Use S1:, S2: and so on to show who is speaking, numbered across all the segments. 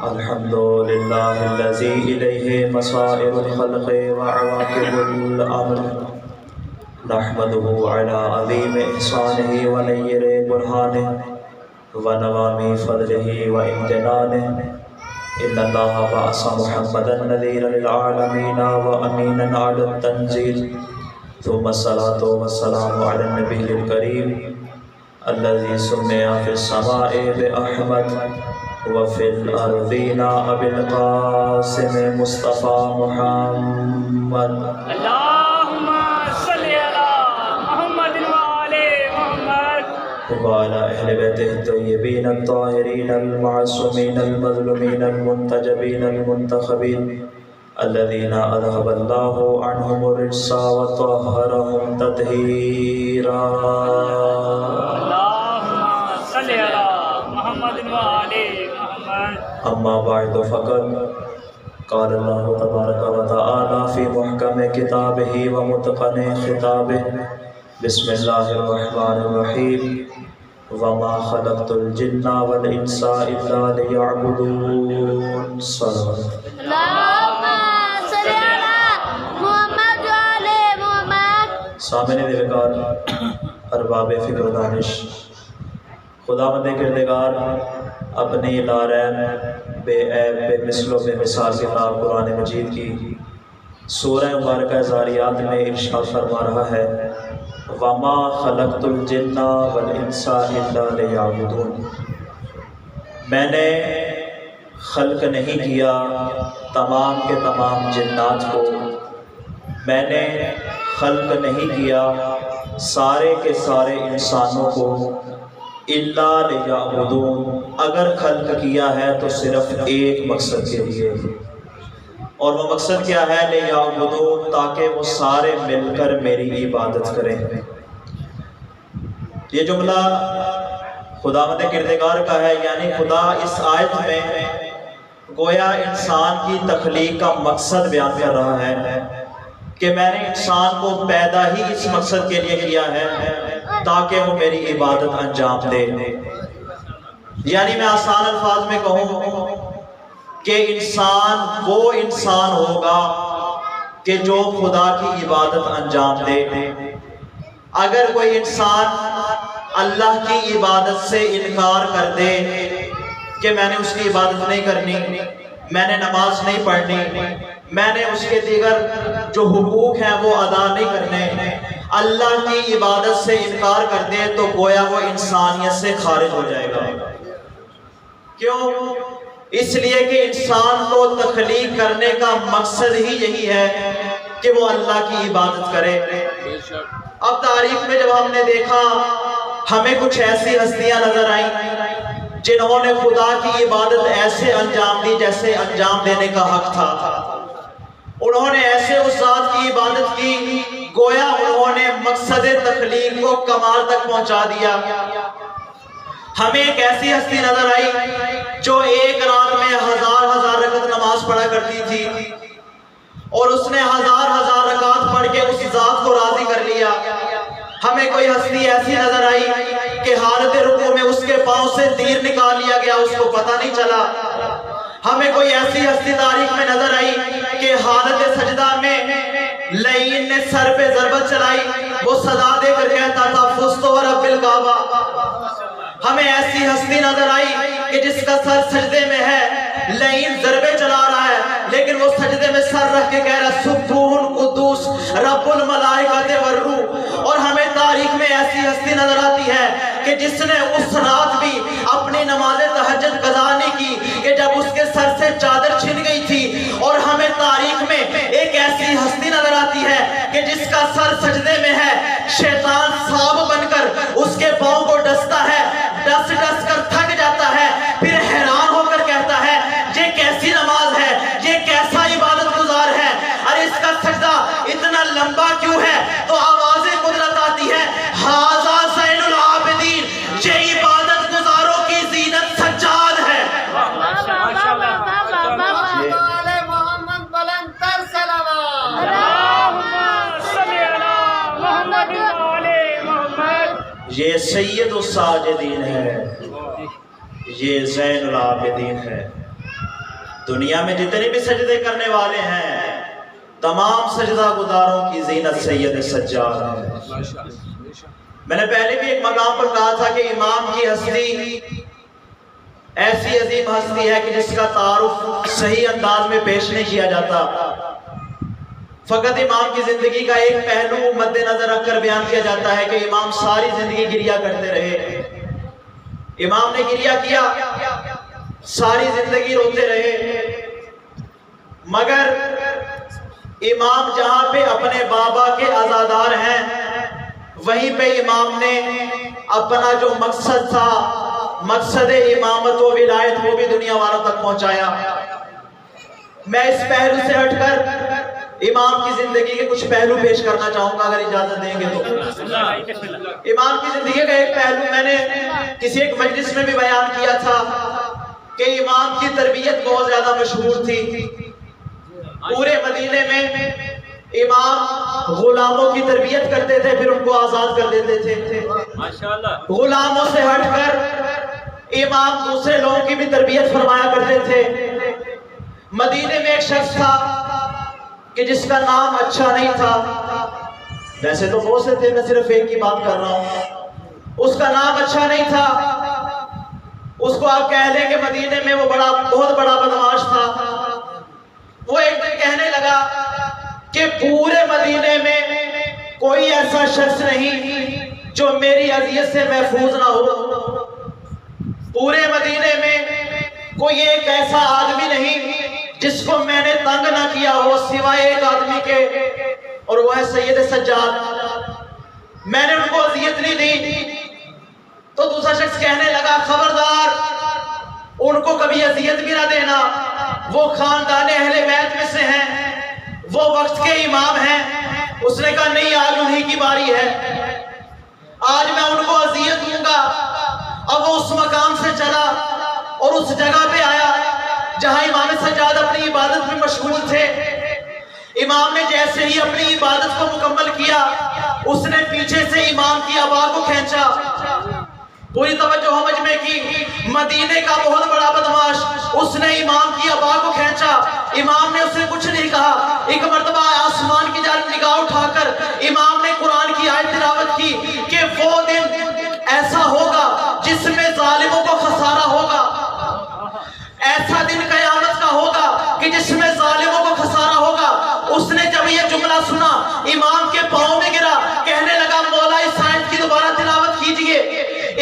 S1: الحمد لله الذي إليه مصائر الخلق وعواقب الأمر، نحمده على عظيم إحسانه ونير برهانه ونوام فضله وامتنانه. إن الله بعث محمدا نذيرا للعالمين وأمينا على التنزيل، ثم الصلاة والسلام على النبي الكريم الذي سمع في السماء بأحمد وفي الأرضين أبي القاسم مصطفى محمد.
S2: اللهم صل على محمد وآل محمد
S1: وعلى أهل بيته الطيبين الطاهرين المعصومين المظلومين المنتجبين المنتخبين الذين أذهب الله عنهم الرجس وطهرهم تطهيرا.
S2: اللهم صل على محمد وآل محمد.
S1: أما بعد فقد قال الله تبارك وتعالى في محكم كتابه ومتقن خطابه: بسم الله الرحمن الرحيم. وما خلقت الجن والإنس إلا ليعبدون. صلوات
S3: اللهم صل على محمد وعلى محمد.
S1: سامعین وقار، ارباب فکر و دانش، خداوند کردگار اپنی لاریب بے عیب بے مثل و بے مثال کتاب قرآن مجید کی سورہ مبارکہ زاریات میں ارشاد فرما رہا ہے: وَمَا خَلَقْتُ الْجِنَّ وَالْإِنسَ إِلَّا لِيَعْبُدُونِ. میں نے خلق نہیں کیا تمام کے تمام جنات کو، میں نے خلق نہیں کیا سارے کے سارے انسانوں کو، الا لیعبدون، اگر خلق کیا ہے تو صرف ایک مقصد کے لیے، اور وہ مقصد کیا ہے؟ لیعبدون، تاکہ وہ سارے مل کر میری عبادت کریں. یہ جملہ خداوند کردگار کا ہے، یعنی خدا اس آیت میں گویا انسان کی تخلیق کا مقصد بیان کر رہا ہے کہ میں نے انسان کو پیدا ہی اس مقصد کے لیے کیا ہے تاکہ وہ میری عبادت انجام دے. یعنی میں آسان الفاظ میں کہوں کہ انسان وہ انسان ہوگا کہ جو خدا کی عبادت انجام دے. اگر کوئی انسان اللہ کی عبادت سے انکار کر دے کہ میں نے اس کی عبادت نہیں کرنی، میں نے نماز نہیں پڑھنی، میں نے اس کے دیگر جو حقوق ہیں وہ ادا نہیں کرنے، اللہ کی عبادت سے انکار کر دے تو گویا وہ انسانیت سے خارج ہو جائے گا. کیوں؟ اس لیے کہ انسان کو تخلیق کرنے کا مقصد ہی یہی ہے کہ وہ اللہ کی عبادت کرے. اب تاریخ میں جب ہم نے دیکھا، ہمیں کچھ ایسی ہستیاں نظر آئیں جنہوں نے خدا کی عبادت ایسے انجام دی جیسے انجام دینے کا حق تھا. انہوں نے ایسے اس ذات کی عبادت کی گویا انہوں نے مقصد تخلیق کو کمال تک پہنچا دیا. ہمیں ایک ایسی ہستی نظر آئی جو ایک رات میں ہزار رکعت نماز پڑھا کرتی تھی، اور اس نے ہزار رکعت پڑھ کے اس ذات کو راضی کر لیا. ہمیں کوئی ہستی ایسی نظر آئی کہ حالت رکوع میں اس کے پاؤں سے تیر نکال لیا گیا، اس کو پتہ نہیں چلا. ہمیں کوئی ایسی ہستی تاریخ میں نظر آئی کہ حالت سجدہ میں لعین نے سر پہ ضربت چلائی، وہ صدا دے کر کہتا تھا فزت ورب الکعبہ. ہمیں ایسی ہستی نظر آئی کہ جس کا سر سجدے میں ہے، لعین ضربے چلا رہا ہے لیکن وہ سجدے میں سر رکھ کے کہہ رہا سبحان قدوس رب الملائکۃ والروح. اور ہمیں تاریخ میں ایسی ہستی نظر آتی ہے کہ جس نے اس رات بھی اپنی نماز تہجد قضا نہیں کی کہ جب اس کے سر سے چادر چھن گئی تھی. اور ہمیں تاریخ میں ایک ایسی ہستی نظر آتی ہے کہ جس کا سر سجدے میں ہے، شیطان سانپ بن کر اس کے پاؤں کو ڈستا ہے، ڈس کر تھک جاتا ہے، پھر حیران ہو کر کہتا ہے یہ کیسی نماز ہے، یہ کیسا عبادت گزار ہے، اور اس کا سجدہ اتنا لمبا کیوں ہے؟ تو آواز قدرت آتی ہے ھذا زین العابدین، یہ عبادت گزاروں کی زینت سجاد ہے.
S3: محمد بلند تر صلوات.
S2: اللهم صل على محمد وآل محمد.
S1: یہ سید الساجدین ہے، یہ زین العابدین ہے. دنیا میں جتنے بھی سجدے کرنے والے ہیں تمام سجدہ گزاروں کی زینت سید سجاد ہے۔ میں نے پہلے بھی ایک مقام پر کہا تھا کہ امام کی ہستی ایسی عظیم ہستی ہے کہ جس کا تعارف صحیح انداز میں پیش نہیں کیا جاتا، فقط امام کی زندگی کا ایک پہلو مد نظر رکھ کر بیان کیا جاتا ہے کہ امام ساری زندگی گریا کرتے رہے، امام نے گریا کیا، ساری زندگی روتے رہے، مگر امام جہاں پہ اپنے بابا کے عزادار ہیں وہیں پہ امام نے اپنا جو مقصد تھا، مقصد امامت و ولایت کو بھی دنیا والوں تک پہنچایا۔ میں اس پہلو سے ہٹ کر امام کی زندگی کے کچھ پہلو پیش کرنا چاہوں گا اگر اجازت دیں گے تو۔ امام کی زندگی کا ایک پہلو میں نے کسی ایک مجلس میں بھی بیان کیا تھا کہ امام کی تربیت بہت زیادہ مشہور تھی۔ پورے مدینے میں امام غلاموں کی تربیت کرتے تھے، پھر ان کو آزاد کر دیتے تھے۔ غلاموں سے ہٹ کر امام دوسرے لوگوں کی بھی تربیت فرمایا کرتے تھے۔ مدینے میں ایک شخص تھا کہ جس کا نام اچھا نہیں تھا، ویسے تو بہت سے تھے، میں صرف ایک کی بات کر رہا ہوں، اس کا نام اچھا نہیں تھا، اس کو آپ کہہ لیں کہ مدینے میں وہ بہت بڑا بدمعاش تھا۔ وہ ایک دن کہنے لگا کہ پورے مدینے میں کوئی ایسا شخص نہیں جو میری اذیت سے محفوظ نہ ہو، پورے مدینے میں کوئی ایک ایسا آدمی نہیں جس کو میں نے تنگ نہ کیا ہو سوائے ایک آدمی کے، اور وہ ہے سید سجاد، میں نے ان کو اذیت نہیں دی۔ تو دوسرا شخص کہنے لگا خبردار ان کو کبھی اذیت بھی نہ دینا، وہ خاندان اہل بیت میں سے ہیں، وہ وقت کے امام ہیں۔ اس نے کہا نہیں، آج انہی کی باری ہے، آج میں ان کو اذیت دوں گا۔ اب وہ اس مقام سے چلا اور اس جگہ پہ آیا جہاں امام سجاد اپنی عبادت میں مشغول تھے۔ امام نے جیسے ہی اپنی عبادت کو مکمل کیا، اس نے پیچھے سے امام کی عبا کو کھینچا۔ پوری توجہ مجمع کی، مدینے کا بہت بڑا بدمعاش اس نے امام کی عبا کو کھینچا۔ امام نے اسے کچھ نہیں کہا۔ ایک مرتبہ آسمان کی جانب نگاہ اٹھا کر امام نے قرآن کی آیت تلاوت کی کہ وہ دن ایسا ہوگا جس میں ظالموں کو خسارہ ہوگا، ایسا دن قیامت کا ہوگا کہ جس میں ظالموں کو خسارہ ہوگا۔ اس نے جب یہ جملہ سنا امام کے پاؤں میں گرا، کہنے لگا مولا اس آیت کی دوبارہ تلاوت کیجئے۔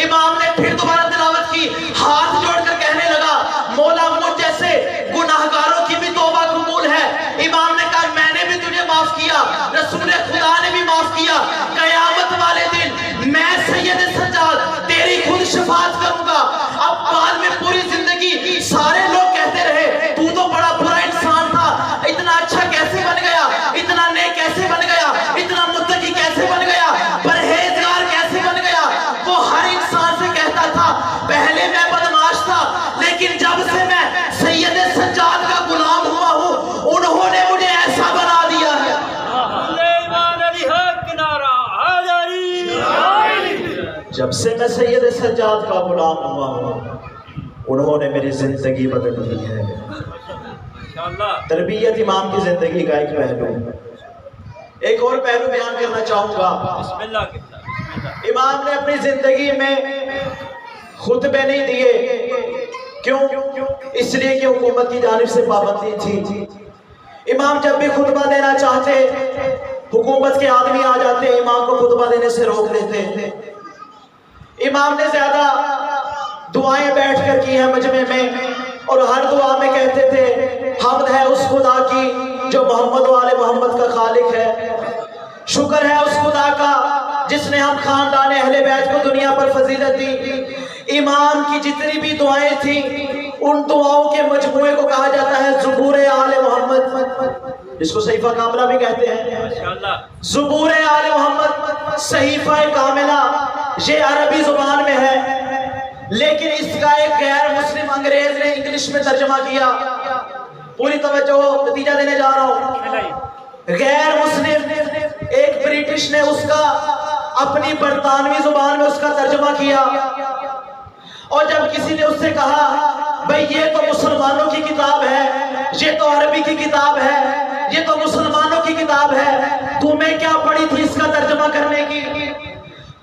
S1: امام نے پھر دوبارہ تلاوت کی، ہاتھ جوڑ کر کہنے لگا مولا مجھ جیسے گناہگاروں کی بھی توبہ قبول ہے۔ امام نے کہا میں نے بھی تجھے معاف کیا، رسول خدا نے بھی معاف کیا، قیامت والے دن میں سید سجاد تیری خود شفاعت کروں گا۔ اب بعد میں پوری زندگی سارے لوگ کہتے رہے تو تو بڑا برا انسان تھا، اتنا اچھا کیسے بن گیا، اتنا نیک کیسے بن گیا، اتنا متقی کیسے بن گیا، پرہیزگار کیسے بن گیا۔ وہ ہر انسان سے کہتا تھا پہلے میں بدمعاش تھا، لیکن جب سے میں سید سجاد کا غلام ہوا ہوں انہوں نے مجھے ایسا بنا دیا ہے۔ جب سے میں سید سجاد کا غلام ہوا ہوں انہوں نے میری زندگی بدل دی ہے۔ تربیت امام کی زندگی کا ایک پہلو ہے۔ ایک اور پہلو بیان کرنا چاہوں گا۔ امام نے اپنی زندگی میں خطبے نہیں دیے، کیوں؟ اس لیے کہ حکومت کی جانب سے پابندی تھی۔ امام جب بھی خطبہ دینا چاہتے حکومت کے آدمی آ جاتے امام کو خطبہ دینے سے روک دیتے۔ امام نے زیادہ دعائیں بیٹھ کر کی ہیں مجمع میں، اور ہر دعا میں کہتے تھے حمد ہے اس خدا کی جو محمد و آل محمد کا خالق ہے، شکر ہے اس خدا کا جس نے ہم خاندان اہل بیت کو دنیا پر فضیلت دی۔ امام کی جتنی بھی دعائیں تھیں ان دعاؤں کے مجموعے کو کہا جاتا ہے زبور آل محمد، جس کو صحیفہ کاملہ بھی کہتے ہیں۔ زبور آل محمد صحیفہ کاملہ یہ عربی زبان میں ہے، لیکن اس کا ایک غیر مسلم انگریز نے انگلش میں ترجمہ کیا۔ پوری توجہ، نتیجہ دینے جا رہا ہوں۔ غیر مسلم ایک برٹش نے اس کا اپنی برطانوی زبان میں اس کا ترجمہ کیا، اور جب کسی نے اس سے کہا بھئی یہ تو مسلمانوں کی کتاب ہے، یہ تو عربی کی کتاب ہے، یہ تو مسلمانوں کی کتاب ہے، تمہیں کیا پڑی تھی اس کا ترجمہ کرنے کی؟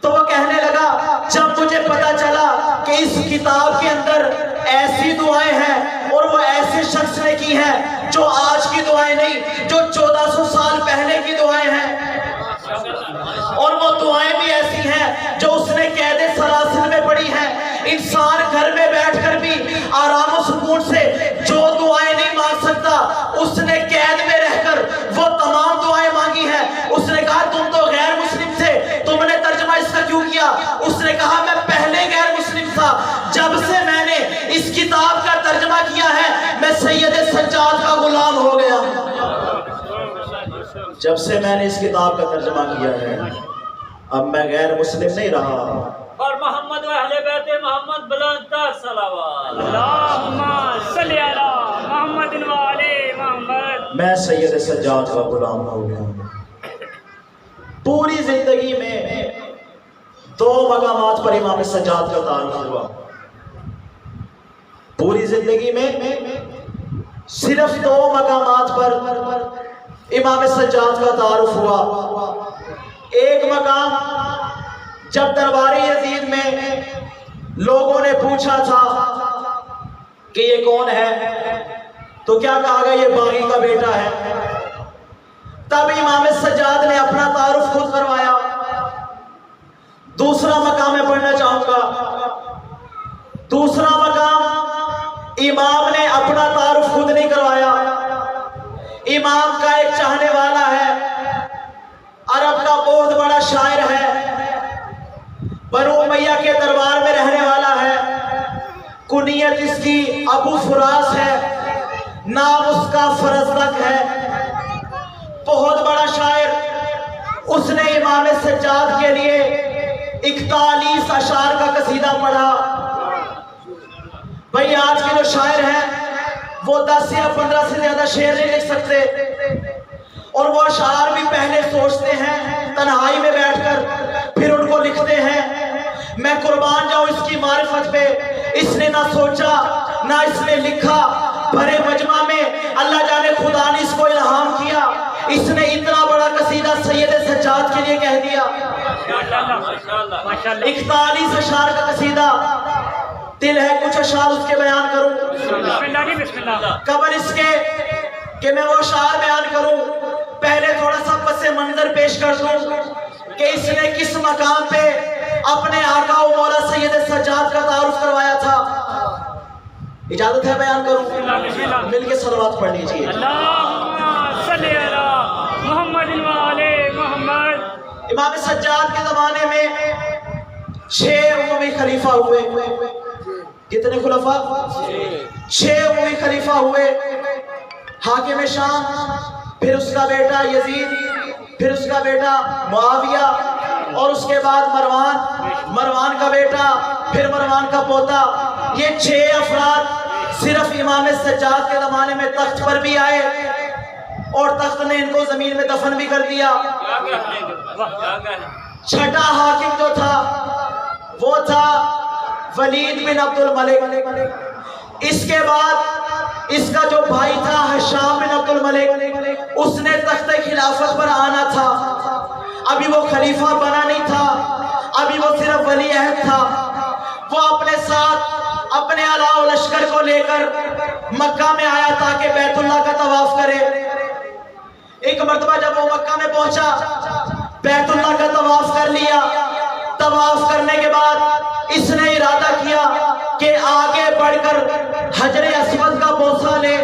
S1: تو وہ کہنے لگا جب مجھے پتا چلا کہ اس کتاب کے اندر ایسی دعائیں ہیں اور وہ ایسے شخص نے کی ہیں جو آج کی دعائیں نہیں، جو 1400 سال پہلے کی دعائیں ہیں، اور وہ دعائیں بھی ایسی ہیں جو اس نے قید سلاسل میں پڑھی ہیں۔ انسان گھر میں بیٹھ کر بھی آرام و سکون سے جو دعائیں نہیں مانگ سکتا، اس نے قید میں رہ کر وہ تمام دعائیں مانگی ہیں۔ اس نے کہا تم تو غیر مسلم تھے، تم نے ترجمہ اس کا کیوں کیا؟ اس نے کہا میں پہلے غیر مسلم تھا، جب سے میں نے اس کتاب کا ترجمہ کیا ہے میں سید سجاد کا غلام ہو گیا۔ جب سے میں نے اس کتاب کا ترجمہ کیا ہے اب میں غیر مسلم نہیں رہا۔
S2: اور محمد و اہل بیت محمد بلند تر صلوات اللہم صلی علی محمد و علی محمد،
S1: میں سید سجاد کا غلام ہو گیا ہوں۔ پوری زندگی میں 2 مقامات پر امام سجاد کا تعارف ہوا، پوری زندگی میں صرف 2 مقامات پر امام سجاد کا تعارف ہوا۔ ایک مقام جب دربار یزید میں لوگوں نے پوچھا تھا کہ یہ کون ہے تو کیا کہا گیا؟ یہ باغی کا بیٹا ہے۔ تب امام سجاد نے اپنا تعارف خود کروایا۔ دوسرا مقام میں پڑھنا چاہوں گا، دوسرا مقام امام نے اپنا تعارف خود نہیں کروایا، امام کا ایک چاہنے والا ہے، عرب کا بہت بڑا شاعر ہے، بنو امیہ کے دربار میں رہنے والا ہے، کنیت اس کی ابو فراس ہے، نام اس کا فرزدق ہے، بہت بڑا شاعر۔ اس نے امام سجاد کے لیے 41 اشعار کا قصیدہ پڑھا۔ بھئی آج کے جو شاعر ہیں وہ 10 یا 15 سے زیادہ شعر نہیں لکھ سکتے، اور وہ اشعار بھی پہلے سوچتے ہیں تنہائی میں بیٹھ کر، پھر ان کو لکھتے ہیں۔ میں قربان جاؤں اس کی معرفت پہ، اس نے نہ سوچا نہ اس نے لکھا، بھرے مجمع میں اللہ جانے خدا نے اس کو الہام کیا، اس نے اتنا بڑا قصیدہ سید سجاد کے لیے کہہ دیا۔ 41 اشعار کا قصیدہ، دل ہے کچھ اشعار اس کے بیان کروں، قبل اس کے کہ میں وہ اشعار بیان کروں پہلے تھوڑا سا پس منظر پیش کر دوں کہ اس نے کس مقام پہ اپنے آقا و مولا سید سجاد کا تعارف کروایا تھا۔ اجازت ہے بیان کروں؟ مل کے صلوات پڑھ لیجیے۔
S2: اللہم صلی علی محمد و علی محمد۔
S1: امام سجاد کے زمانے میں 6 اموی خلیفہ ہوئے۔ کتنے خلفاء؟ 6 اموی خلیفہ ہوئے۔ حاکم شام، پھر اس کا بیٹا یزید، پھر اس کا بیٹا معاویہ، اور اس کے بعد مروان کا بیٹا، پھر مروان کا پوتا۔ یہ 6 افراد صرف امام سجاد کے زمانے میں تخت پر بھی آئے اور تخت نے ان کو زمین میں دفن بھی کر دیا۔ چھٹا حاکم جو تھا وہ تھا ولید بن عبد الملک۔ اس کے بعد اس کا جو بھائی تھا ہشام بن عبد الملک، اس نے تخت خلافت پر آنا تھا۔ ابھی وہ خلیفہ بنا نہیں تھا، ابھی وہ صرف ولی عہد تھا۔ وہ اپنے ساتھ اپنے علاوہ لشکر کو لے کر مکہ میں آیا تاکہ بیت اللہ کا طواف کرے۔ ایک مرتبہ جب وہ مکہ میں پہنچا، بیت اللہ کا طواف کر لیا۔ طواف کرنے کے بعد اس نے ارادہ کیا کہ آگے بڑھ کر حجر اسود کا بوسہ لے۔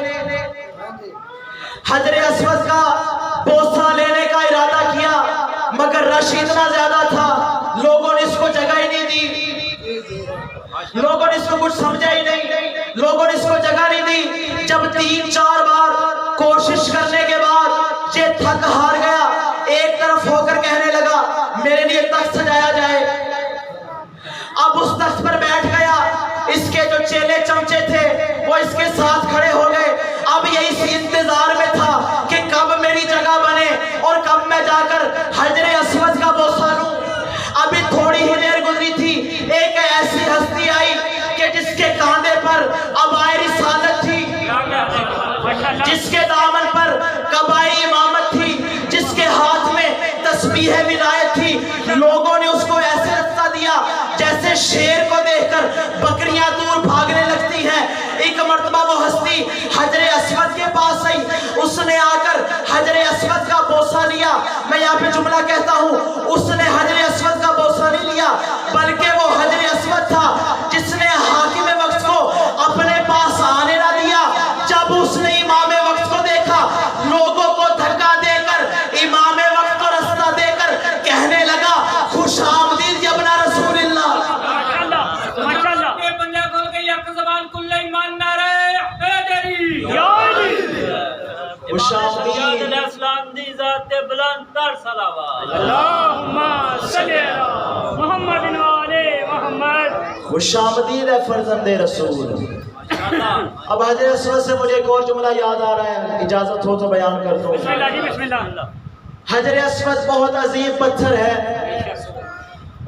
S1: حجر اسود کا بوسہ لینے کا ارادہ کیا، مگر رش اتنا زیادہ تھا لوگوں نے اس کو جگہ ہی نہیں دی، لوگوں نے اس کو کچھ سمجھا ہی نہیں، لوگوں نے اس کو جگہ نہیں دی۔ جب 3-4 بار کوشش کرنے کے بعد یہ تھک ہار گیا، ایک طرف ہو کر کہنے لگا میرے لیے تخت سجایا جائے۔ اب اس تخت پر بیٹھ گیا، اس کے جو چیلے چمچے تھے وہ اس کے ساتھ کھڑے ہو گئے۔ اب یہ اسی انتظار میں تھا کہ کب میری جگہ بنے اور کب میں جا کر حجر اسود کا بوسہ لوں۔ ابھی تھوڑی ہی دیر گزری تھی، ایک ایسی ہستی آئی کہ جس کے کاندھے پر عبائے رسالت تھی، جس کے دامن پر قبائی امامت تھی، جس کے ہاتھ میں تسبیح ولایت تھی، لوگوں نے اس کو ایسے رستہ دیا جیسے شیر کو دیکھ کر بکریاں دور بھاگنے لگتی ہیں۔ ایک مرتبہ وہ ہستی حجر اسود کے پاس آئی، اس نے آ کر حجر اسود کا بوسہ لیا۔ میں یہاں پہ جملہ کہتا ہوں، اس نے حجر اسود کا بوسہ نہیں لیا، بلکہ وہ حجر اسود تھا جس نے حاکم وقت کو اپنے پاس آنے نہ دیا۔ جب اس نے امام وقت کو دیکھا، لوگوں کو دھکا دے کر امام وقت کو رستہ دے کر کہنے لگا، خوش آمدید یا ابن رسول اللہ۔
S2: ماشاءاللہ یہ بندہ کھول کے یک زبان کل ایمان نعرہ حیدری یا علی،
S1: خوش آمدید
S2: علیہ السلام دی ذات بلند تر صلوات،
S4: اللہم صلی علی محمد و آل محمد۔
S1: خوش آمدید ہے فرزند رسول۔ اب حجر اسود سے مجھے ایک اور جملہ یاد آ رہا ہے، اجازت ہو تو بیان کرتا
S4: بسم
S1: ہوں۔
S4: اللہ جی، بسم اللہ۔
S1: حجر اسود بہت عظیم پتھر ہے،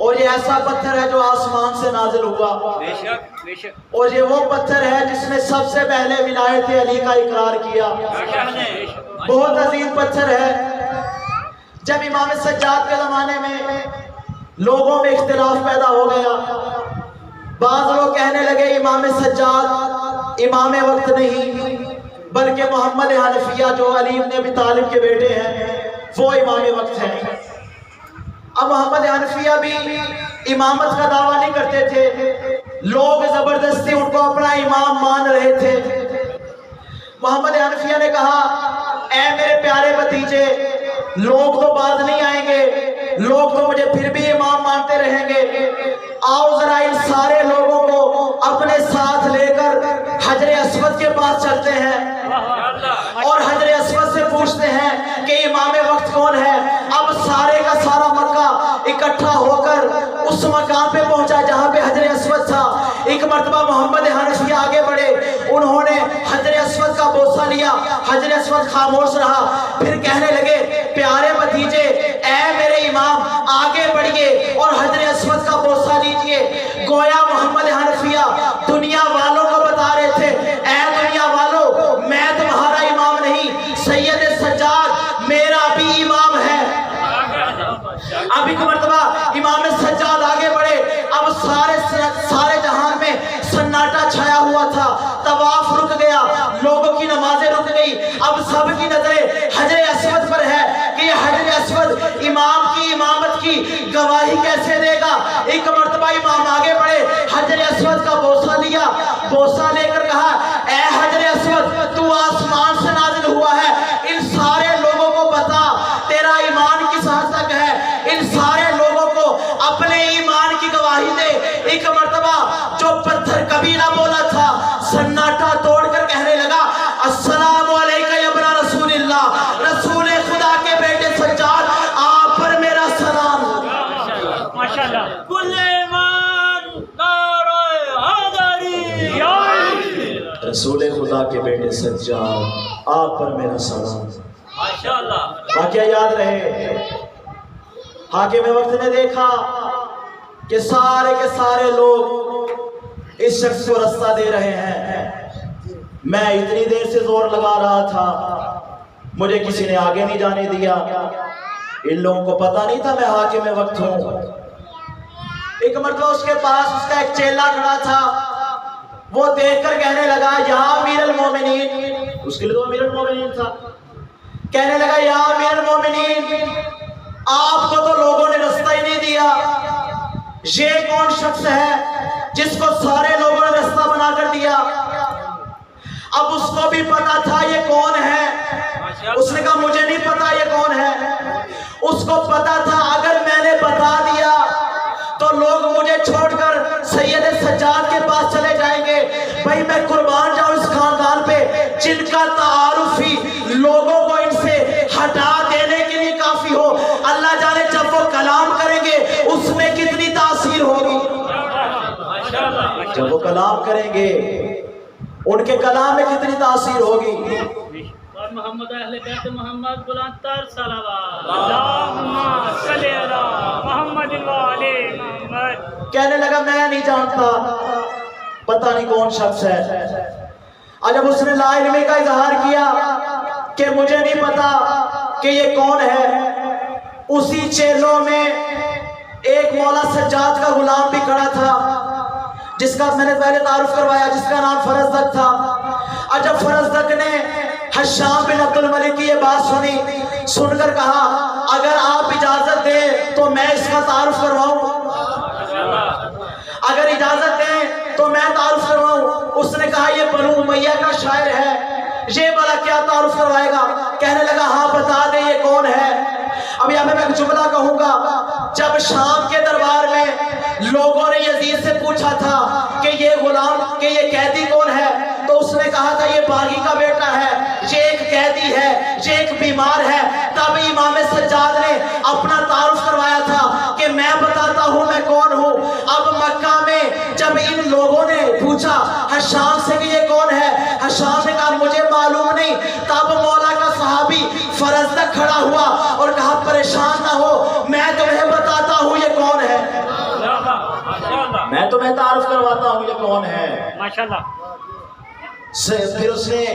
S1: اور یہ ایسا پتھر ہے جو آسمان سے نازل ہوا،
S2: بے شک بے شک
S1: اور یہ وہ پتھر ہے جس نے سب سے پہلے ولایت علی کا اقرار کیا۔ بہت عظیم پتھر ہے۔ جب امام سجاد کے زمانے میں لوگوں میں اختلاف پیدا ہو گیا، بعض لوگ کہنے لگے امام سجاد امام وقت نہیں بلکہ محمد حنفیہ جو علی بن ابی طالب کے بیٹے ہیں وہ امام وقت ہیں۔ اب محمد حنفیہ بھی امامت کا دعویٰ نہیں کرتے تھے، لوگ زبردستی ان کو اپنا امام مان رہے تھے۔ محمد حنفیہ نے کہا، اے میرے پیارے بھتیجے، لوگ تو بعد نہیں آئیں گے، لوگ تو مجھے پھر بھی امام مانتے رہیں گے، آؤ ذرا ان سارے لوگوں کو اپنے ساتھ لے کر حجر اسود کے پاس چلتے ہیں اور حجر اسود سے پوچھتے ہیں کہ امام وقت کون ہے۔ اب سارے کا سارا مکہ اکٹھا ہو کر اس مقام پہ پہنچا جہاں پہ حجر اسود تھا۔ ایک مرتبہ محمد حنفیہ آگے بڑھے، انہوں نے حجر اسود کا بوسہ لیا، حجر اسود خاموش رہا، پھر کہنے لگے، پیارے بھتیجے، اے میرے امام آگے بڑھئے اور حجر اسود کا بوسہ لیجئے۔ گویا محمد حنفیہ دنیا والوں کو بتا رہے تھے، اے دنیا والوں، میں تمہارا امام نہیں، سید سجاد میرا بھی امام ہے۔ اب ایک مرتبہ امام سجاد آگے بڑھے، اب سارے جہان میں سناٹا چھایا ہوا تھا، طواف رک گیا، لوگوں کی نمازیں رک گئی، اب سب کی نظریں حجر اسود پر ہے کہ یہ حجر اسود امام کی امامت کی گواہی کیسے دے گا۔ ایک مرتبہ امام آگے بڑھے، حجر اسود کا بوسہ لیا، بوسہ لے کر کہا، اے حجر اسود، تو آسمان سے نازل ہوا ہے، ان سارے لوگوں کو بتا تیرا ایمان کس حد تک ہے، ان سارے لوگوں کو اپنے ایمان کی گواہی دے۔ ایک مرتبہ جو پتھر کبھی نہ بولا تھا، سناٹا توڑ کر کہنے لگا، السلام علیکم یا ابن رسول اللہ، رسول خدا کے بیٹے سجاد، آپ پر میرا سلام۔
S4: ماشاءاللہ
S2: کل ایمان نعرہ حیدری یا علی،
S1: رسول خدا کے بیٹے سجاد، آپ پر میرا سلام۔
S2: ماشاءاللہ
S1: واقعہ یاد رہے، حاکم وقت نے دیکھا کہ سارے کے سارے لوگ اس شخص کو رستہ دے رہے ہیں، میں اتنی دیر سے زور لگا رہا تھا، مجھے کسی نے آگے نہیں جانے دیا، ان لوگوں کو پتہ نہیں تھا میں حاکم وقت ہوں۔ ایک مرتبہ اس کے پاس اس کا ایک چیلا کھڑا تھا، وہ دیکھ کر کہنے لگا، یا امیر المومنین، اس کے لیے تو امیر المومنین تھا، کہنے لگا، یا امیر المومنین، آپ کو تو لوگوں نے رستہ ہی نہیں دیا، یہ کون شخص ہے جس کو سارے لوگوں نے رستہ بنا کر دیا؟ اب اس کو بھی پتا تھا یہ کون ہے، اس نے کہا مجھے نہیں پتا یہ کون ہے۔ اس کو پتا تھا اگر میں نے بتا دیا تو لوگ مجھے چھوڑ کر سید سجاد کے پاس چلے جائیں گے، بھائی میں قربان جاؤں اس خاندان پہ جن کا تعارف ہی لوگوں کو ان سے ہٹا دینے کے لیے کافی ہو۔ اللہ جانے جب وہ کلام کریں گے اس میں کتنی تاثیر ہوگی، جب وہ کلام کریں گے ان کے کلام میں کتنی تاثیر ہوگی۔
S4: اور محمد اہل بیت محمد بلند تر صلوات، اللہم صلی علی محمد و آل محمد۔
S1: کہنے لگا میں نہیں جانتا، پتہ نہیں کون شخص ہے۔ اور جب اس نے لا علمی کا اظہار کیا کہ مجھے نہیں پتا کہ یہ کون ہے۔ اسی چیلوں میں ایک مولا سجاد کا غلام بھی کھڑا تھا، جس کا میں نے پہلے تعارف کروایا، جس کا نام فرزدق تھا۔ اور جب فرزدق نے حشام بن عبد الملک کی یہ بات سنی، سن کر کہا اگر آپ اجازت دیں تو میں اس کا تعارف کرواؤں، اگر اجازت دیں تو میں تعارف کرواؤں۔ اس نے کہا یہ بنو امیہ کا شاعر ہے، یہ بڑا کیا تعارف کروائے گا؟ کہنے لگا ہاں بتا دیں یہ کون ہے۔ اب یہاں میں ایک جملہ کہوں گا، جب شام کے دربار میں لوگوں نے یزید سے پوچھا تھا کہ یہ غلام، کہ یہ قیدی کون ہے، تو اس نے کہا تھا یہ باغی کا بیٹا ہے، یہ ایک قیدی ہے، یہ ایک بیمار ہے۔ تب امام سجاد نے اپنا تعارف کروایا تھا کہ میں بتاتا ہوں میں کون ہوں۔ اب مکہ میں جب ان لوگوں نے پوچھا حشام سے کہ یہ کون ہے، حشام نے کہا مجھے معلوم نہیں۔ تب مولا کا صحابی فرزدق کھڑا ہوا اور کہا پریشان نہ ہو، میں تمہیں بتاتا ہوں یہ کون ہے، میں تمہیں تعارف کرواتا ہوں یہ کون ہے۔
S2: ماشاءاللہ۔
S1: پھر اس نے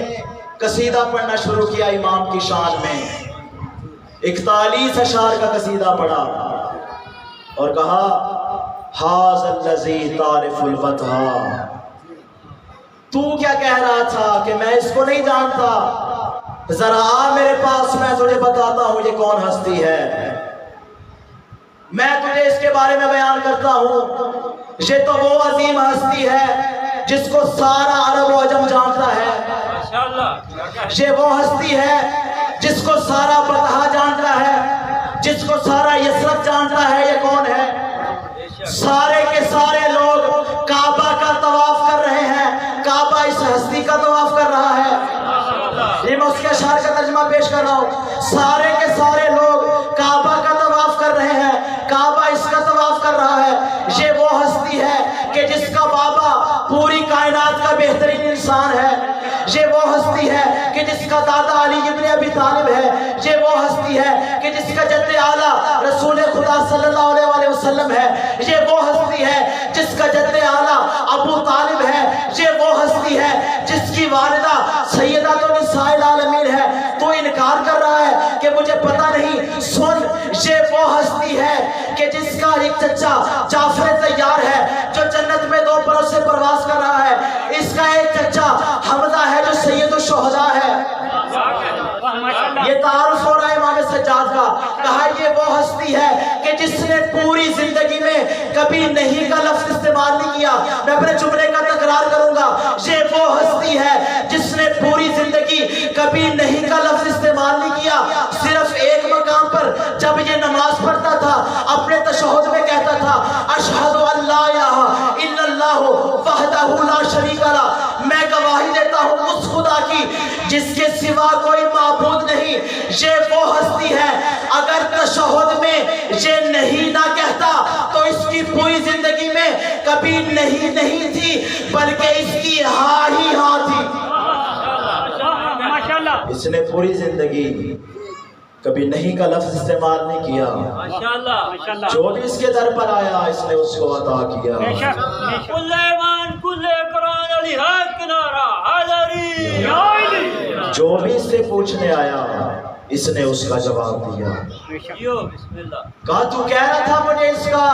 S1: قصیدہ پڑھنا شروع کیا امام کی شان میں، 41 اشعار کا قصیدہ پڑھا اور کہا ھذا الذی تعرف الفتح، تو کیا کہہ رہا تھا کہ میں اس کو نہیں جانتا، ذرا آ میرے پاس، میں تجھے بتاتا ہوں یہ کون ہستی ہے، میں تجھے اس کے بارے میں بیان کرتا ہوں۔ یہ تو وہ عظیم ہستی ہے جس کو سارا عرب و عجم جانتا ہے، یہ وہ ہستی ہے جس کو سارا بطحا جانتا ہے، جس کو سارا یثرب جانتا ہے۔ یہ کون ہے؟ سارے کے سارے لوگ کعبہ کا طواف کر رہے ہیں، کعبہ اس ہستی کا طواف کر رہا ہے۔ یہ میں اس کے اشعار کا ترجمہ پیش کر رہا ہوں۔ سارے کے سارے لوگ کعبہ کا طواف کر رہے ہیں، کعبہ اس کا طواف کر رہا ہے۔ یہ وہ ہستی ہے کہ جس کا بابا پوری کائنات کا بہترین انسان ہے، یہ وہ ہستی ہے کہ جس کا دادا علی ابن ابی طالب ہے، یہ وہ ہستی ہے کہ جس کا جد اعلیٰ رسول خدا صلی اللہ علیہ وسلم ہے، یہ وہ ہستی ہے جس کا جد اعلیٰ ابو طالب ہے، یہ وہ ہستی ہے جس کی والدہ سیدۃ النساء العالمین ہے۔ تو انکار کر رہا ہے کہ مجھے پتہ نہیں، سن، یہ وہ ہستی ہے کہ جس کا ایک چچا جعفر طیار ہے جو جنت میں 2 پروں سے پرواز کر رہا ہے، اس کا ایک چچا حمزہ ہے جو سید الشہداء ہے۔ یہ تعارف ہو رہا ہے امام سجاد کا۔ کہا یہ وہ ہستی ہے کہ جس نے پوری زندگی میں کبھی نہیں کا لفظ استعمال نہیں کیا۔ میں اپنے جملے کا تکرار کروں گا، یہ وہ ہستی ہے جس نے پوری زندگی کبھی نہیں کا لفظ استعمال نہیں کیا۔ صرف ایک مقام پر جب یہ نماز پڑھتا تھا اپنے تشہد میں کہتا تھا اشہد ان لا الہ الا اللہ وحدہ لا شریک لہ، میں گواہی دیتا ہوں اس خدا کی جس کے سوا کوئی معبود نہیں۔ یہ وہ ہستی ہے اگر تشہد میں یہ نہیں نہ کہتا تو اس کی پوری زندگی میں کبھی نہیں تھی، بلکہ اس کی ہاں ہی ہاں تھی۔ اس نے پوری زندگی کبھی نہیں کا لفظ استعمال نہیں کیا، جو بھی اس کے در پر آیا اس نے اس کو عطا کیا۔
S2: کل ایمان کل قرآن علی حق کنارہ حضری،
S1: جو بھی اس سے پوچھنے آیا اس نے اس کا جواب دیا۔
S2: بسم اللہ۔
S1: کہا تو کہہ رہا تھا مجھے اس کا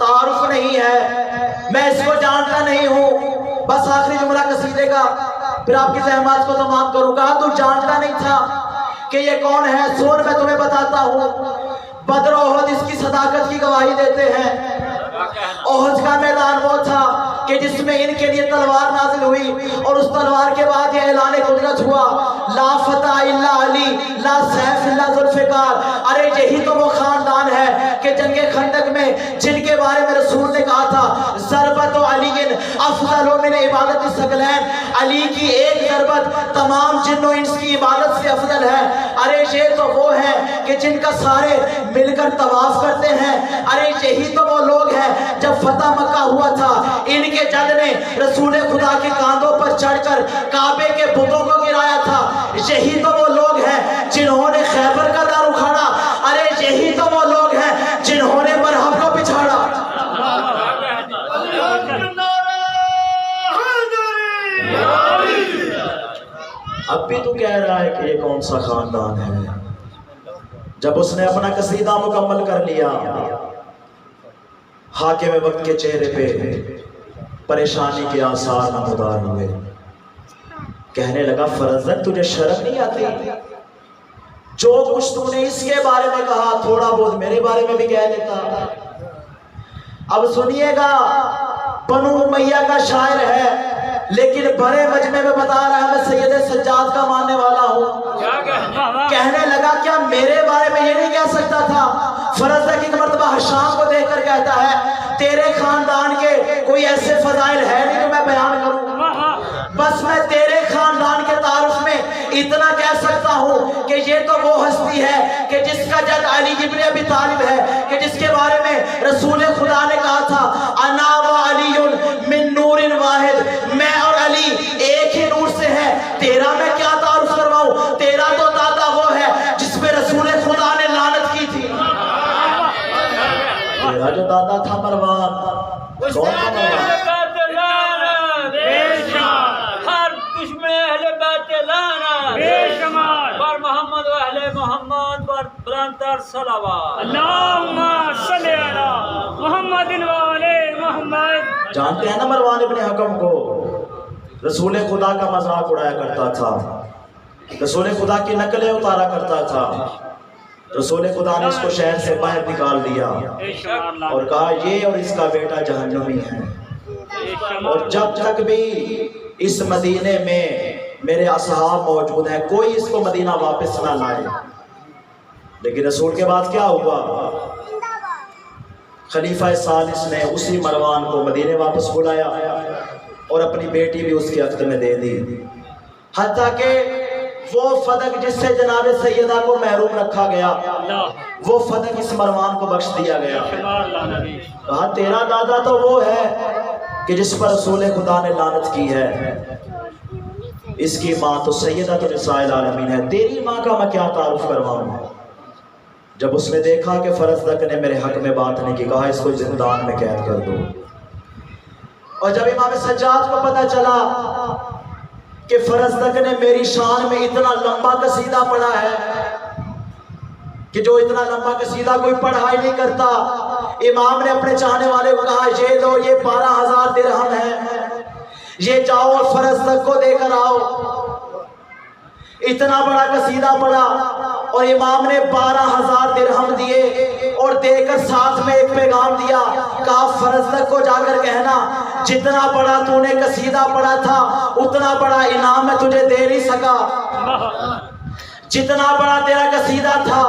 S1: تعارف نہیں ہے، میں اس کو جانتا نہیں ہوں۔ بس آخری جملہ قصیدے کا، پھر آپ کی زحمات کو تمام کروں گا۔ تو جانتا نہیں تھا کہ یہ کون ہے، سن میں تمہیں بتاتا ہوں۔ بدر و احد اس کی صداقت کی گواہی دیتے ہیں۔ احد کا میدان وہ تھا کہ جس میں ان کے لیے تلوار نازل ہوئی اور اس تلوار کے بعد یہ اعلان قدرت ہوا، لا فتح الا علی لا سیف الا ذوالفقار۔ ارے یہی تو وہ خاندان ہے کہ جنگ خندق میں جن کے بارے میں رسول نے کہا تھا ضربت علی افضل من عبادت الثقلین، علی کی ایک ضربت تمام جن و انس کی عبادت سے افضل ہے۔ ارے یہ تو وہ ہے کہ جن کا سارے مل کر طواف کرتے ہیں۔ ارے یہی تو وہ لوگ ہیں جب فتح مکہ ہوا تھا ان کے جد نے رسول خدا کے کاندھوں پر چڑھ کر کعبے کے بتوں کو گرایا تھا۔ یہی تو وہ لوگ ہیں جنہوں نے خیبر کا دار اکھاڑا۔ ارے یہی تو وہ لوگ ہیں جنہوں نے مرہب کو بچھاڑا۔ اب بھی تو کہہ رہا ہے کہ یہ کون سا خاندان ہے؟ جب اس نے اپنا قصیدہ مکمل کر لیا، حاکم وقت کے چہرے پہ پریشانی کے آثار نمودار ہوئے. کہنے لگا فرزدق تجھے شرم نہیں آتی؟ جو کچھ تم نے اس کے بارے میں کہا تھوڑا بہت میرے بارے میں بھی کہہ دیتا. اب سنیے گا، بنو امیہ کا شاعر ہے لیکن بڑے مجمع میں بتا رہا ہے میں سید سجاد کا ماننے والا ہوں. کہنے لگا کیا میرے بارے میں یہ نہیں کہہ سکتا تھا؟ فرزدق ایک مرتبہ ہشام کو دیکھ کر کہتا ہے تیرے خاندان کے کوئی ایسے فضائل ہے نہیں جو میں بیان کروں، بس میں تیرے خاندان کے تعارف میں اتنا کہہ سکتا ہوں کہ یہ تو وہ ہستی ہے کہ جس کا جد علی ابن ابی طالب ہے، کہ جس کے بارے میں رسول خدا نے کہا تھا انا و علی من نور واحد، میں اور علی ایک ہی نور سے ہے. تیرا میں کیا تعارف کرواؤں؟ تیرا تو دادا وہ ہے جس پہ رسول خدا نے لعنت کی تھی. تیرا جو دادا تھا مروان، کون تھا مروان؟
S2: ہر دشمن اہل بیت لعنت بر محمد و اہل محمد بر بلندتر صلوات.
S4: اللہم صلی علی محمد و علی محمد.
S1: جانتے ہیں نا مروان ابن حکم کو رسول خدا کا مذاق اڑایا کرتا تھا، رسول خدا کی نقلیں اتارا کرتا تھا. رسول خدا نے اس کو شہر سے باہر نکال دیا اور کہا یہ اور اس کا بیٹا جہنمی ہے، اور جب تک بھی اس مدینے میں میرے اصحاب موجود ہیں کوئی اس کو مدینہ واپس نہ لائے. لیکن رسول کے بعد کیا ہوا؟ خلیفہ ثالث نے اسی مروان کو مدینے واپس بلایا اور اپنی بیٹی بھی اس کے عقد میں دے دی، حتیٰ کہ وہ فدق جس سے جناب سیدہ کو محروم رکھا گیا وہ فدق اس مروان کو بخش دیا گیا. کہا تیرا دادا تو وہ ہے کہ جس پر رسول خدا نے لعنت کی ہے، اس کی ماں تو سیدہ تو نساء العالمین ہے، تیری ماں کا میں کیا تعارف کرواؤں؟ جب اس نے دیکھا کہ فرزدق نے میرے حق میں بات نہیں کی، کہا اس کو زندان میں قید کر دو. اور جب امام سجاد کو پتہ چلا کہ فرزدق نے میری شان میں اتنا لمبا قصیدہ پڑھا ہے کہ جو اتنا لمبا قصیدہ کوئی پڑھا ہی نہیں کرتا، امام نے اپنے چاہنے والے کو کہا یہ دو، یہ 12,000 درہم ہے، یہ جاؤ اور فرزدق کو دے کر آؤ. اتنا بڑا قصیدہ پڑھا اور امام نے 12,000 درہم دیے اور دے کر ساتھ میں ایک پیغام دیا، کہا فرزدق کو جا کر کہنا جتنا بڑا تو نے قصیدہ پڑھا تھا اتنا بڑا انعام میں تجھے دے نہیں سکا، جتنا بڑا تیرا قصیدہ تھا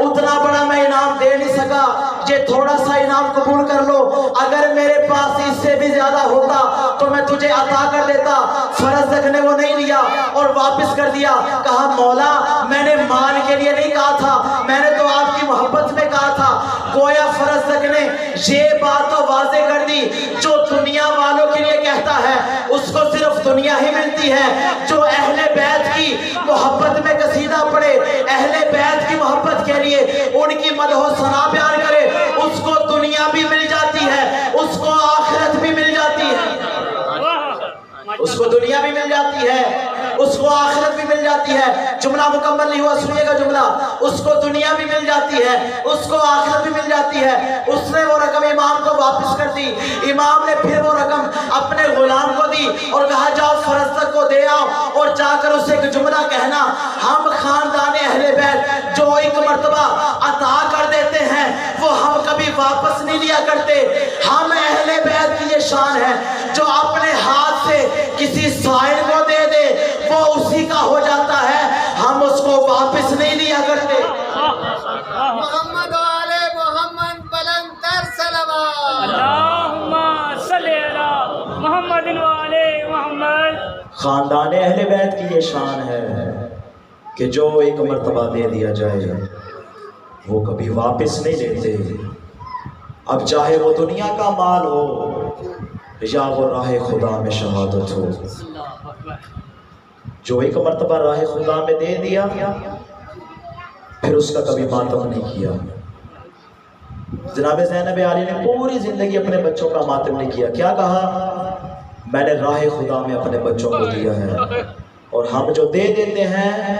S1: اتنا بڑا میں انعام دے نہیں سکا، یہ تھوڑا سا انعام قبول کر لو، اگر میرے پاس اس سے بھی زیادہ ہوتا تو میں تجھے عطا کر دیتا. فرزدق نے وہ نہیں لیا اور واپس کر دیا. کہا مولا میں نے مال کے لیے نہیں کہا تھا، میں نے تو آپ کی محبت میں کہا تھا. گویا فرزدق نے یہ بات تو واضح کر دی جو دنیا والوں کے لیے کہتا ہے اس کو صرف دنیا ہی ملتی ہے. جو اہل بیت کی محبت میں قصیدہ پڑھے، اہل بیت کی محبت کے لیے ان کی مدح و ثنا بیان کرے، اس کو دنیا بھی مل جاتی ہے، اس کو آخرت بھی مل جاتی ہے، اس کو دنیا بھی مل جاتی ہے، اس کو آخرت بھی مل جاتی ہے. جملہ مکمل نہیں ہوا، سنیے گا جملہ. اس کو دنیا بھی مل جاتی ہے، اس کو آخرت بھی مل جاتی ہے. اس نے وہ رقم امام کو واپس کر دی. امام نے پھر وہ رقم اپنے غلام کو دی اور کہا جاؤ فرزدق کو دے آؤ اور جا کر اسے ایک جملہ کہنا، ہم خاندان اہل بیت جو ایک مرتبہ عطا کر دیتے ہیں وہ ہم کبھی واپس نہیں لیا کرتے. ہم اہل بیت کی یہ شان ہے جو اپنے ہاتھ سے کسی سائل کو دے دے وہ اسی کا ہو جاتا ہے، ہم اس کو واپس نہیں لیا کرتے.
S3: محمد و آل محمد بلندتر صلوات.
S4: اللہم صلی علی محمد و علی محمد.
S1: خاندان اہل بیت کی یہ شان ہے کہ جو ایک مرتبہ دے دیا جائے وہ کبھی واپس نہیں لیتے. اب چاہے وہ دنیا کا مال ہو یا وہ راہ خدا میں شہادت ہو، جو ایک مرتبہ راہ خدا میں دے دیا پھر اس کا کبھی ماتم نہیں کیا. جناب زینب عالیہ نے پوری زندگی اپنے بچوں کا ماتم نہیں کیا. کیا کہا؟ میں نے راہ خدا میں اپنے بچوں کو دیا ہے اور ہم جو دے دیتے ہیں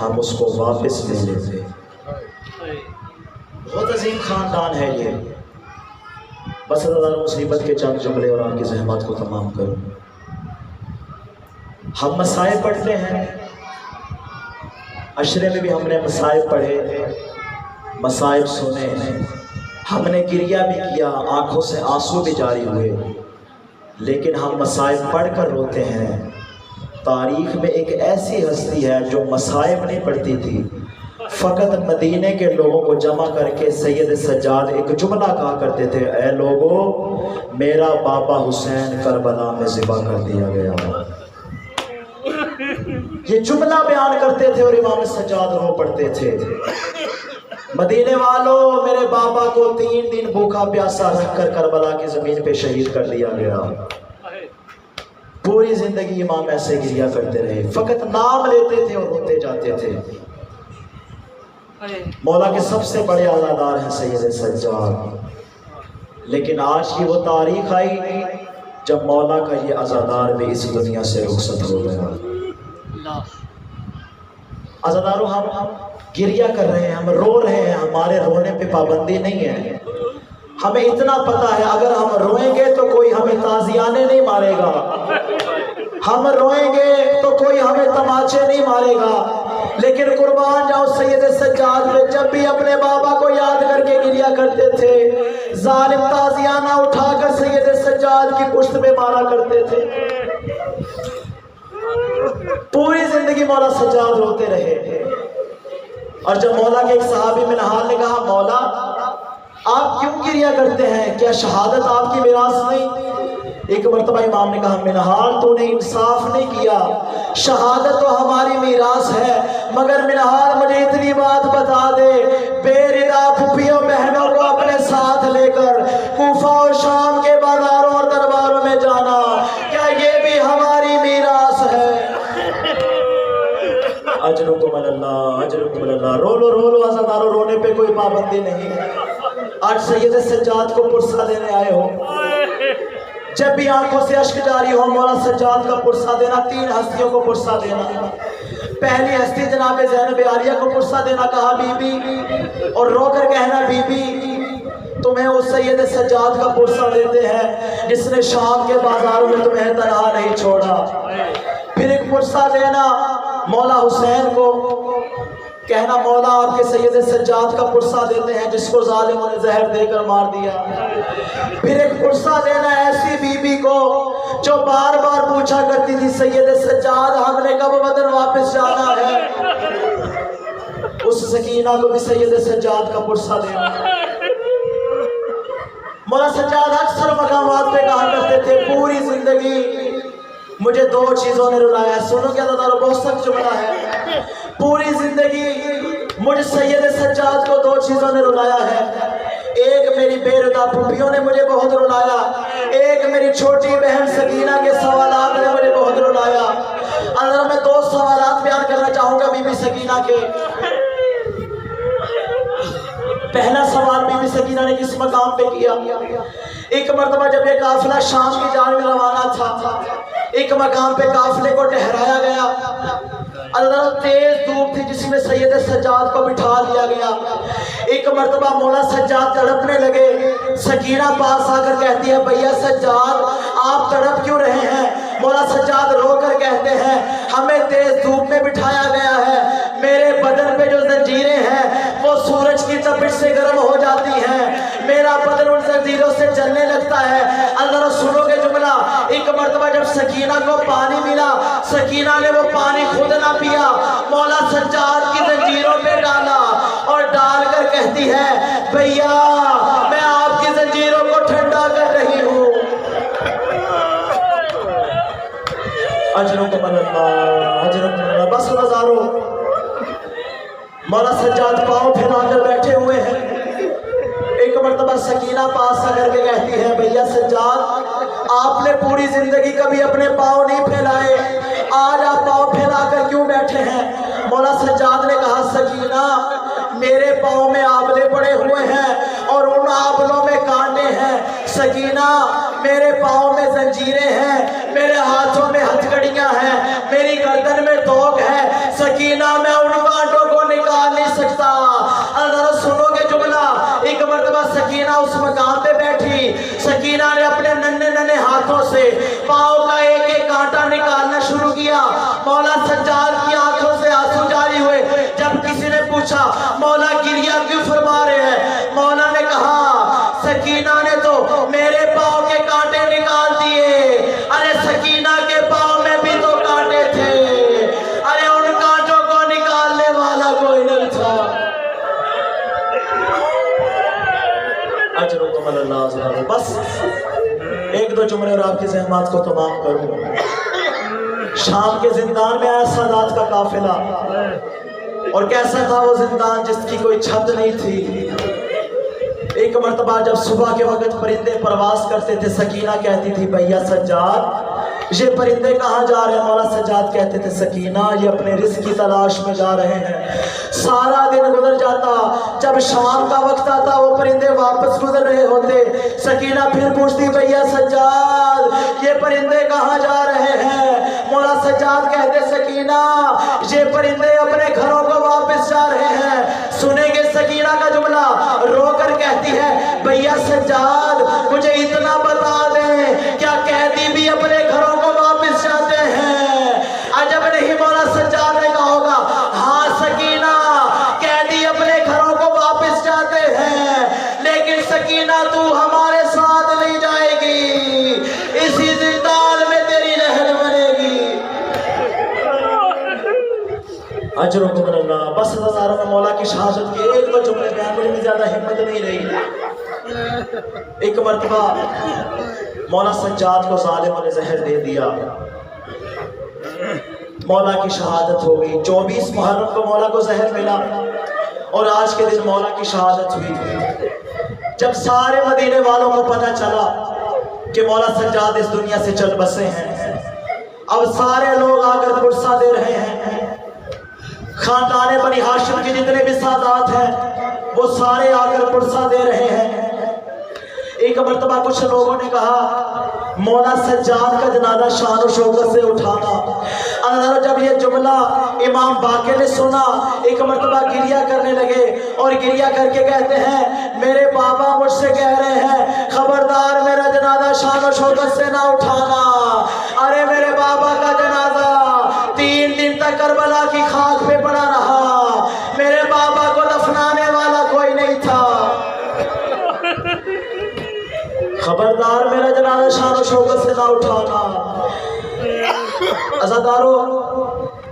S1: ہم اس کو واپس لے لیتے. بہت عظیم خاندان ہے یہ. بس اللہ مصیبت کے چند جملے اور آپ کی زحمات کو تمام کروں. ہم مصائب پڑھتے ہیں، عشرے میں بھی ہم نے مصائب پڑھے، مصائب سنے، ہم نے گریہ بھی کیا، آنکھوں سے آنسو بھی جاری ہوئے، لیکن ہم مصائب پڑھ کر روتے ہیں. تاریخ میں ایک ایسی ہستی ہے جو مصائب نہیں پڑھتی تھی، فقط مدینے کے لوگوں کو جمع کر کے سید سجاد ایک جملہ کہا کرتے تھے، اے لوگو میرا بابا حسین کربلا میں ذبح کر دیا گیا. یہ جملہ بیان کرتے تھے اور امام سجاد رو پڑھتے تھے، مدینے والوں میرے بابا کو 3 دن بھوکا پیاسا رکھ کر کربلا کی زمین پہ شہید کر دیا گیا. پوری زندگی امام ایسے گریہ کرتے رہے، فقط نام لیتے تھے اور روتے جاتے تھے. مولا کے سب سے بڑے عزادار ہیں سید سجاد، لیکن آج کی وہ تاریخ آئی جب مولا کا یہ عزادار بھی اس دنیا سے رخصت ہو گیا. عزاداروں ہم گریہ کر رہے ہیں، ہم رو رہے ہیں، ہمارے رونے پہ پابندی نہیں ہے. ہمیں اتنا پتا ہے اگر ہم روئیں گے تو کوئی ہمیں تازیانے نہیں مارے گا، ہم روئیں گے تو کوئی ہمیں تماچے نہیں مارے گا. لیکن قربان جاؤ سید سجاد پہ جب بھی اپنے بابا کو یاد کر کے گریہ کرتے تھے، ظالم تازیانہ اٹھا کر سید سجاد کی پشت پہ مارا کرتے تھے. پوری زندگی مولا سجاد روتے رہے. اور جب مولا کے ایک صحابی منہال نے کہا، مولا آپ کیوں گریہ کرتے ہیں، کیا شہادت آپ کی میراث نہیں؟ ایک مرتبہ امام نے کہا، منہال تو نے انصاف نہیں کیا، شہادت تو ہماری میراث ہے، مگر منہال مجھے اتنی بات بتا دے، بے ردا پھپھیوں بہنوں کو اپنے ساتھ لے کر کوفہ اور شام کے بازاروں اور درباروں میں جانا، کیا یہ بھی ہماری میراث ہے؟ اجرکم اللہ، اجرکم اللہ. رو لو رو لو عزادارو، رونے پہ کوئی پابندی نہیں. آج سید سجاد کو پرسہ دینے آئے ہو، جب بھی آنکھوں سے اشک جاری ہو مولا سجاد کا پرسہ دینا. 3 ہستیوں کو پرسہ دینا. پہلی ہستی جناب زینب عالیہ کو پرسہ دینا، کہا بی بی، اور رو کر کہنا بی بی تمہیں اس سید سجاد کا پرسہ دیتے ہیں جس نے شام کے بازاروں میں تمہیں تنہا نہیں چھوڑا. پھر ایک پرسہ دینا مولا حسین کو، کہنا مولا آپ کے سید سجاد کا پرسہ دیتے ہیں جس کو ظالموں نے زہر دے کر مار دیا. پھر ایک پرسہ دینا ایسی بی بی کو جو بار بار پوچھا کرتی تھی سید سجاد ہم نے کب وطن واپس جانا ہے، اس سکینہ کو بھی سید سجاد کا پرسہ دینا. مولا سجاد اکثر مقامات پہ کہا کرتے تھے، پوری زندگی مجھے 2 چیزوں نے رلایا ہے. سنو کیا دادارو، بہت سخت جملہ ہے. پوری زندگی مجھے سید سجاد کو 2 چیزوں نے رلایا ہے. ایک میری بے ردا پھوپھیوں نے مجھے بہت رلایا، ایک میری چھوٹی بہن سکینہ کے سوالات نے مجھے بہت رلایا. اگر میں 2 سوالات بیان کرنا چاہوں گا بی بی سکینہ کے. پہلا سوال بی بی سکینہ نے کس مقام پہ کیا؟ ایک مرتبہ جب یہ قافلہ شام کی جانب روانہ تھا، ایک مقام پہ قافلے کو ٹھہرایا گیا. اللہ تیز دھوپ تھی جس میں سید سجاد کو بٹھا دیا گیا. ایک مرتبہ مولا سجاد تڑپنے لگے. سکینہ پاس آ کر کہتی ہے، بھیا سجاد آپ تڑپ کیوں رہے ہیں؟ مولا سجاد رو کر کہتے ہیں، ہمیں تیز دھوپ میں بٹھایا گیا ہے، میرے بدن پہ جو زنجیریں ہیں وہ سورج کی تپش سے گرم ہو جاتی ہیں، میرا بدن ان زنجیروں سے جلنے لگتا ہے. اللہ سنو کے جملہ، ایک مرتبہ جب سکینہ کو پانی ملا، سکینہ نے وہ پانی خود نہ پیا، مولا سجاد کی زنجیروں پہ ڈالا اور ڈال کر کہتی ہے، بھیا میں آپ کی زنجیروں کو ٹھنڈا کر رہی ہوں. اجرکم اللہ، اجرکم اللہ. بس نظارو، مولا سجاد پاؤں پھیلا کر بیٹھے ہوئے ہیں. ایک مرتبہ سکینہ پاس آ کر کے کہتی ہے، بھیا سجاد آپ نے پوری زندگی کبھی اپنے پاؤں نہیں پھیلائے، آج آپ پاؤں پھیلا کر کیوں بیٹھے ہیں؟ مولا سجاد نے کہا، سکینہ میرے پاؤں میں آبلے پڑے ہوئے ہیں اور ان آبلوں میں کانٹے ہیں. سکینہ میرے پاؤں میں زنجیریں ہیں، میرے ہاتھوں میں ہتھکڑیاں ہیں، میری گردن میں توق ہے، سکینہ میں ان کانٹوں کو نکال نہیں سکتا۔ ذرا سنو گے جملہ، ایک مرتبہ سکینہ اس مقام پہ بیٹھی، سکینہ نے اپنے ننھے ننھے ہاتھوں سے پاؤں کا ایک ایک کانٹا نکالنا شروع کیا۔ مولا سجاد کی آنکھوں سے آنسو جاری ہوئے۔ جب کسی نے پوچھا مولا گریہ کیوں فرما رہے ہیں، مولا نے کہا سکینہ نے تو میرے پاؤں کے کانٹے نکال دیے، ارے سکینہ کے پاؤں میں بھی تو کانٹے تھے، ارے ان کانٹوں کو نکالنے والا کوئی نہیں تھا۔ اجرکم اللہ علیہ۔ بس ایک دو جملے اور آپ کی زحمات کو تمام کروں۔ شام کے زندان میں آیا سادات کا قافلہ، اور کیسا تھا وہ زندان جس کی کوئی چھت نہیں تھی۔ ایک مرتبہ جب صبح کے وقت پرندے پرواز کرتے تھے، سکینہ کہتی تھی بھیا سجاد یہ پرندے کہاں جا رہے ہیں؟ مولا سجاد کہتے تھے سکینہ یہ اپنے رزق کی تلاش میں جا رہے ہیں۔ سارا دن گزر جاتا، جب شام کا وقت آتا وہ پرندے واپس گزر رہے ہوتے، سکینہ پھر پوچھتی بھیا سجاد یہ پرندے کہاں جا رہے ہیں؟ مولا سجاد کہتے سکینہ یہ پرندے اپنے گھروں کو واپس جا رہے ہیں۔ سنیں گے سکینہ کا جملہ، رو کر کہتی ہے بھیا سجاد مجھے اتنا بتا دیں کیا قیدی بھی اپنے گھروں کو واپس جاتے ہیں؟ عجب نہیں مولا سجاد نے کہا ہوگا ہاں سکینہ قیدی اپنے گھروں کو واپس جاتے ہیں، لیکن سکینہ تو ہمارے ساتھ نہیں جائے گی، اسی زندان میں تیری رہن بنے گی۔ اجرکم اللہ۔ بس ہزاروں میں مولا کی شہادت کے ایک دو جملے بیان کرنے میں زیادہ ہمت نہیں رہی۔ ایک مرتبہ مولا سجاد کو ظالموں نے زہر دے دیا، مولا کی شہادت ہو گئی۔ 24 محرم کو مولا کو زہر ملا اور آج کے دن مولا کی شہادت ہوئی۔ جب سارے مدینے والوں کو پتہ چلا کہ مولا سجاد اس دنیا سے چل بسے ہیں، اب سارے لوگ آ کر پرسہ دے رہے ہیں۔ خاندان بنی ہاشم کے جتنے بھی سادات ہیں وہ سارے آ کر پرسہ دے رہے ہیں۔ ایک مرتبہ کچھ لوگوں نے کہا مولا سجاد کا جنازہ شان و شوکت سے اٹھانا۔ اندر جب یہ جملہ امام باقر نے سنا ایک مرتبہ گریہ کرنے لگے اور گریہ کر کے کہتے ہیں میرے بابا مجھ سے کہہ رہے ہیں خبردار میرا جنازہ شان و شوکت سے نہ اٹھانا۔ ارے میرے بابا کا جنازہ 3 دن تک کربلا کی خاک پہ پڑا رہا، میرے بابا کو دفنانے والا کوئی نہیں تھا، خبردار میرا جنازہ شان و شوکت سے نہ اٹھانا۔ عزادارو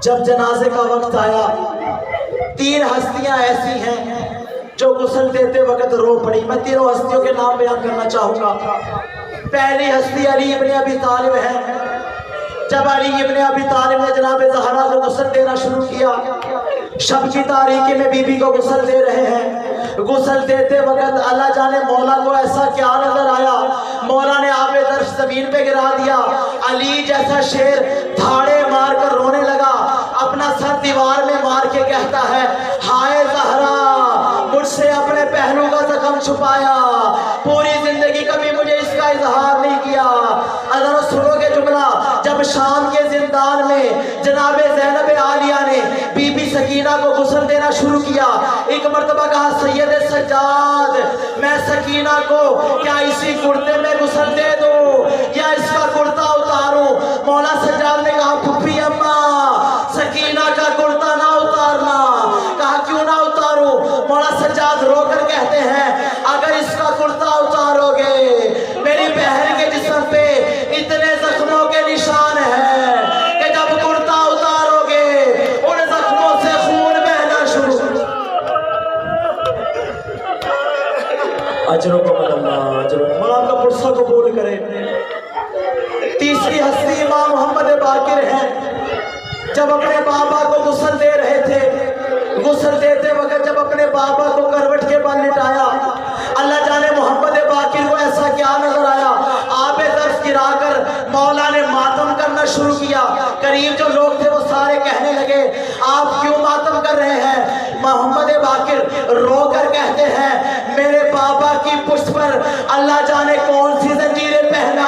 S1: جب جنازے کا وقت آیا 3 ہستیاں ایسی ہیں جو غسل دیتے وقت رو پڑی۔ میں 3 ہستیوں کے نام بیان کرنا چاہوں گا۔ پہلی ہستی علی ابن ابی طالب ہے۔ جب علی ابن ابی طالب نے جناب زہرا کو غسل دینا شروع کیا، شب کی تاریکی میں بی بی کو غسل دے رہے ہیں، غسل دیتے وقت اللہ جانے مولا کو ایسا کیا نظر آیا، مولا نے آب درش زمین پہ گرا دیا۔ علی جیسا شیر دھاڑے مار کر رونے لگا، اپنا سر دیوار میں مار کے کہتا ہے ہائے زہرا مجھ سے اپنے پہلو کا زخم چھپایا، پوری زندگی کبھی مجھے اس کا اظہار نہیں کیا۔ اگر سنو گے جملہ، جب شام کے زندان میں جناب زینب عالیہ نے بی بی سکینہ کو غسل دینا شروع کیا، ایک مرتبہ کہا سید سجاد میں سکینہ کو کیا اسی کرتے میں غسل دے دوں یا اس کا کرتا اتاروں؟ مولا سجاد نے کہا پھپھی اماں سکینہ کا کرتا نہ اتارنا۔ کہا کیوں نہ اتاروں؟ مولا سجاد رو کر کہتے ہیں اگر اس کا کرتا اتارو گے میری بہن کے جسم پہ اتنے زخموں کے نشان ہیں کہ جب کرتا اتارو گے ان زخموں سے خون بہنا شروع۔ اجرکم اللہ، اجرکم اللہ، آپ کا پرسہ قبول کرے۔ تیسری ہستی امام محمد باقر ہیں۔ جب اپنے بابا کو غسل دے رہے تھے، غسل دیتے وقت جب اپنے بابا کو کروٹ کے بل لٹایا، اللہ جانے محمد باقر کو ایسا کیا نظر آیا، آب درس گرا کر مولا نے ماتم کرنا شروع کیا۔ قریب جو لوگ تھے وہ سارے کہنے لگے آپ کیوں ماتم کر رہے ہیں؟ محمد باقر رو کر کہتے ہیں میرے بابا کی پشت پر اللہ جانے کون سی زنجیریں پہنا